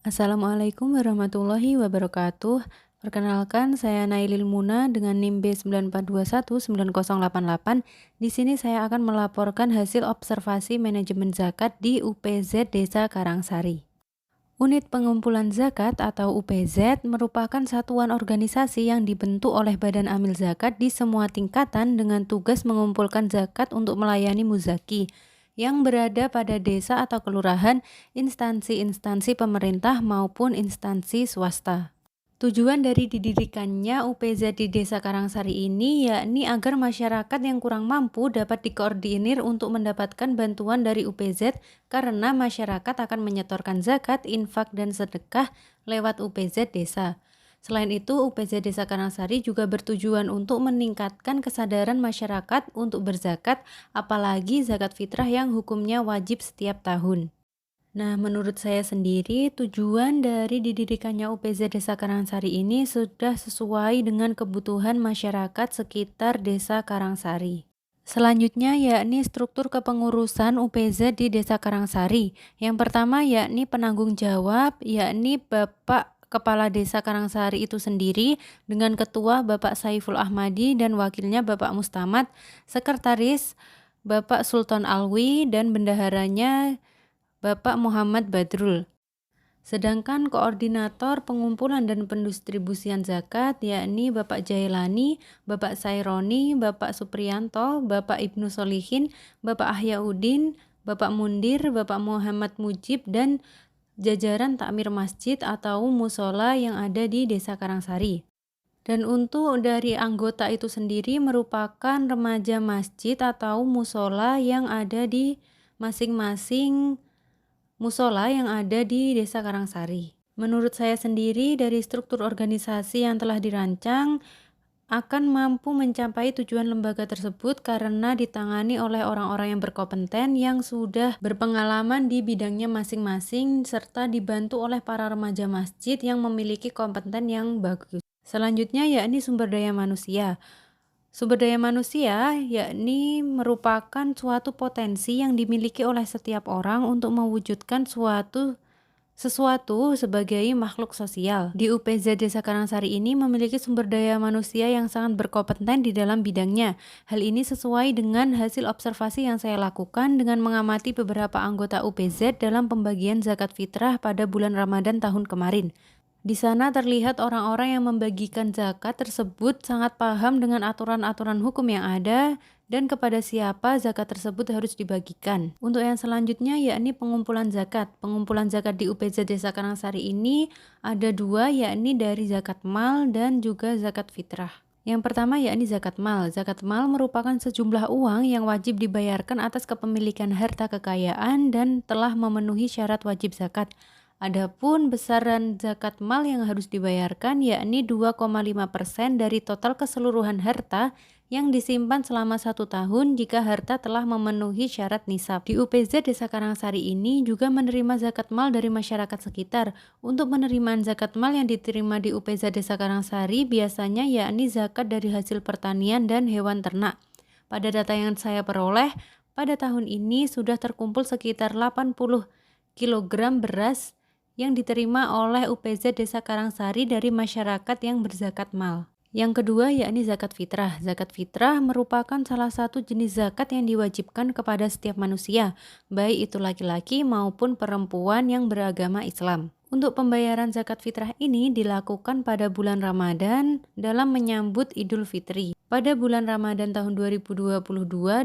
Assalamualaikum warahmatullahi wabarakatuh. Perkenalkan, saya Nailil Muna dengan NIM B94219088. Di sini saya akan melaporkan hasil observasi manajemen zakat di UPZ Desa Karangsari. Unit Pengumpulan Zakat atau UPZ merupakan satuan organisasi yang dibentuk oleh Badan Amil Zakat di semua tingkatan dengan tugas mengumpulkan zakat untuk melayani muzaki yang berada pada desa atau kelurahan, instansi-instansi pemerintah maupun instansi swasta. Tujuan dari didirikannya UPZ di Desa Karangsari ini yakni agar masyarakat yang kurang mampu dapat dikoordinir untuk mendapatkan bantuan dari UPZ karena masyarakat akan menyetorkan zakat, infak, dan sedekah lewat UPZ desa. Selain itu, UPZ Desa Karangsari juga bertujuan untuk meningkatkan kesadaran masyarakat untuk berzakat, apalagi zakat fitrah yang hukumnya wajib setiap tahun. Nah, menurut saya sendiri, tujuan dari didirikannya UPZ Desa Karangsari ini sudah sesuai dengan kebutuhan masyarakat sekitar Desa Karangsari. Selanjutnya yakni struktur kepengurusan UPZ di Desa Karangsari. Yang pertama yakni penanggung jawab, yakni Bapak Kepala Desa Karangsari itu sendiri dengan Ketua Bapak Saiful Ahmadi dan wakilnya Bapak Mustamad, Sekretaris Bapak Sultan Alwi dan bendaharanya Bapak Muhammad Badrul. Sedangkan koordinator pengumpulan dan pendistribusian zakat yakni Bapak Jailani, Bapak Saironi, Bapak Supriyanto, Bapak Ibnu Solihin, Bapak Ahyaudin, Bapak Mundir, Bapak Muhammad Mujib, dan jajaran takmir masjid atau musola yang ada di Desa Karangsari. Dan untuk dari anggota itu sendiri merupakan remaja masjid atau musola yang ada di masing-masing musola yang ada di Desa Karangsari. Menurut saya sendiri, dari struktur organisasi yang telah dirancang akan mampu mencapai tujuan lembaga tersebut karena ditangani oleh orang-orang yang berkompeten yang sudah berpengalaman di bidangnya masing-masing serta dibantu oleh para remaja masjid yang memiliki kompeten yang bagus. Selanjutnya yakni sumber daya manusia. Sumber daya manusia yakni merupakan suatu potensi yang dimiliki oleh setiap orang untuk mewujudkan sesuatu sebagai makhluk sosial. Di UPZ Desa Karangsari ini memiliki sumber daya manusia yang sangat berkompeten di dalam bidangnya. Hal ini sesuai dengan hasil observasi yang saya lakukan dengan mengamati beberapa anggota UPZ dalam pembagian zakat fitrah pada bulan Ramadan tahun kemarin. Di sana terlihat orang-orang yang membagikan zakat tersebut sangat paham dengan aturan-aturan hukum yang ada dan kepada siapa zakat tersebut harus dibagikan. Untuk yang selanjutnya yakni pengumpulan zakat. Pengumpulan zakat di UPZ Desa Karangsari ini ada dua, yakni dari zakat mal dan juga zakat fitrah. Yang pertama yakni zakat mal. Zakat mal merupakan sejumlah uang yang wajib dibayarkan atas kepemilikan harta kekayaan dan telah memenuhi syarat wajib zakat. Adapun besaran zakat mal yang harus dibayarkan yakni 2,5% dari total keseluruhan harta yang disimpan selama 1 tahun jika harta telah memenuhi syarat nisab. Di UPZ Desa Karangsari ini juga menerima zakat mal dari masyarakat sekitar. Untuk penerimaan zakat mal yang diterima di UPZ Desa Karangsari biasanya yakni zakat dari hasil pertanian dan hewan ternak. Pada data yang saya peroleh, pada tahun ini sudah terkumpul sekitar 80 kg beras yang diterima oleh UPZ Desa Karangsari dari masyarakat yang berzakat mal. Yang kedua yakni zakat fitrah. Zakat fitrah merupakan salah satu jenis zakat yang diwajibkan kepada setiap manusia, baik itu laki-laki maupun perempuan yang beragama Islam. Untuk pembayaran zakat fitrah ini dilakukan pada bulan Ramadan dalam menyambut Idul Fitri. Pada bulan Ramadan tahun 2022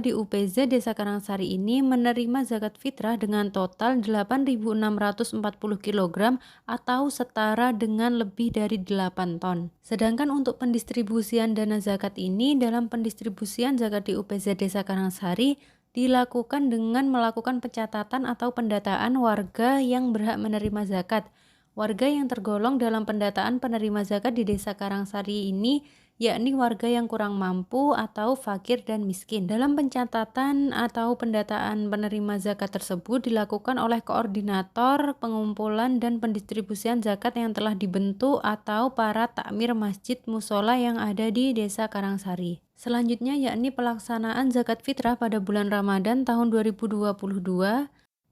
di UPZ Desa Karangsari ini menerima zakat fitrah dengan total 8.640 kg atau setara dengan lebih dari 8 ton. Sedangkan untuk pendistribusian dana zakat ini dalam pendistribusian zakat di UPZ Desa Karangsari dilakukan dengan melakukan pencatatan atau pendataan warga yang berhak menerima zakat. Warga yang tergolong dalam pendataan penerima zakat di Desa Karangsari ini yakni warga yang kurang mampu atau fakir dan miskin. Dalam pencatatan atau pendataan penerima zakat tersebut dilakukan oleh koordinator pengumpulan dan pendistribusian zakat yang telah dibentuk atau para takmir masjid musola yang ada di Desa Karangsari. Selanjutnya yakni pelaksanaan zakat fitrah pada bulan Ramadan tahun 2022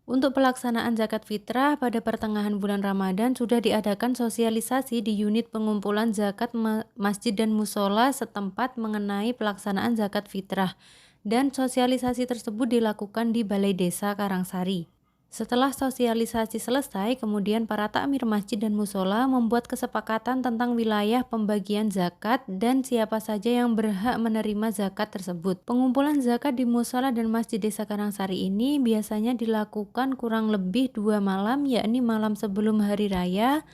Untuk pelaksanaan zakat fitrah pada pertengahan bulan Ramadan sudah diadakan sosialisasi di unit pengumpulan zakat masjid dan musola setempat mengenai pelaksanaan zakat fitrah, dan sosialisasi tersebut dilakukan di Balai Desa Karangsari. Setelah sosialisasi selesai, kemudian para takmir masjid dan musola membuat kesepakatan tentang wilayah pembagian zakat dan siapa saja yang berhak menerima zakat tersebut. Pengumpulan zakat di musola dan masjid desa Karangsari ini biasanya dilakukan kurang lebih 2 malam, yakni malam sebelum hari raya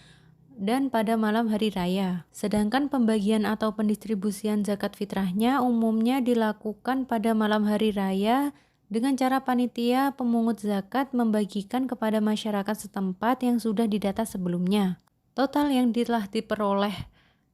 dan pada malam hari raya. Sedangkan pembagian atau pendistribusian zakat fitrahnya umumnya dilakukan pada malam hari raya dengan cara panitia pemungut zakat membagikan kepada masyarakat setempat yang sudah didata sebelumnya. Total yang telah diperoleh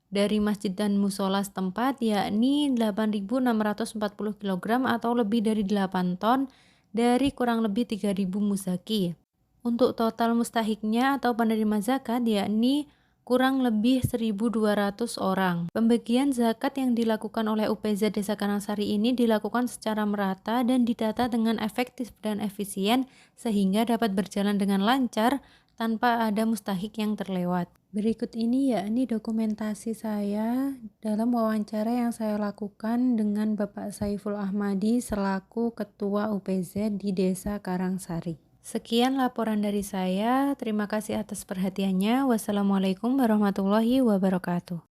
dari masjid dan musola setempat yakni 8.640 kg atau lebih dari 8 ton dari kurang lebih 3.000 muzaki. Untuk total mustahiknya atau penerima zakat yakni kurang lebih 1.200 orang. Pembagian zakat yang dilakukan oleh UPZ Desa Karangsari ini dilakukan secara merata dan didata dengan efektif dan efisien sehingga dapat berjalan dengan lancar tanpa ada mustahik yang terlewat. Berikut ini yakni dokumentasi saya dalam wawancara yang saya lakukan dengan Bapak Saiful Ahmadi selaku Ketua UPZ di Desa Karangsari. Sekian laporan dari saya. Terima kasih atas perhatiannya. Wassalamualaikum warahmatullahi wabarakatuh.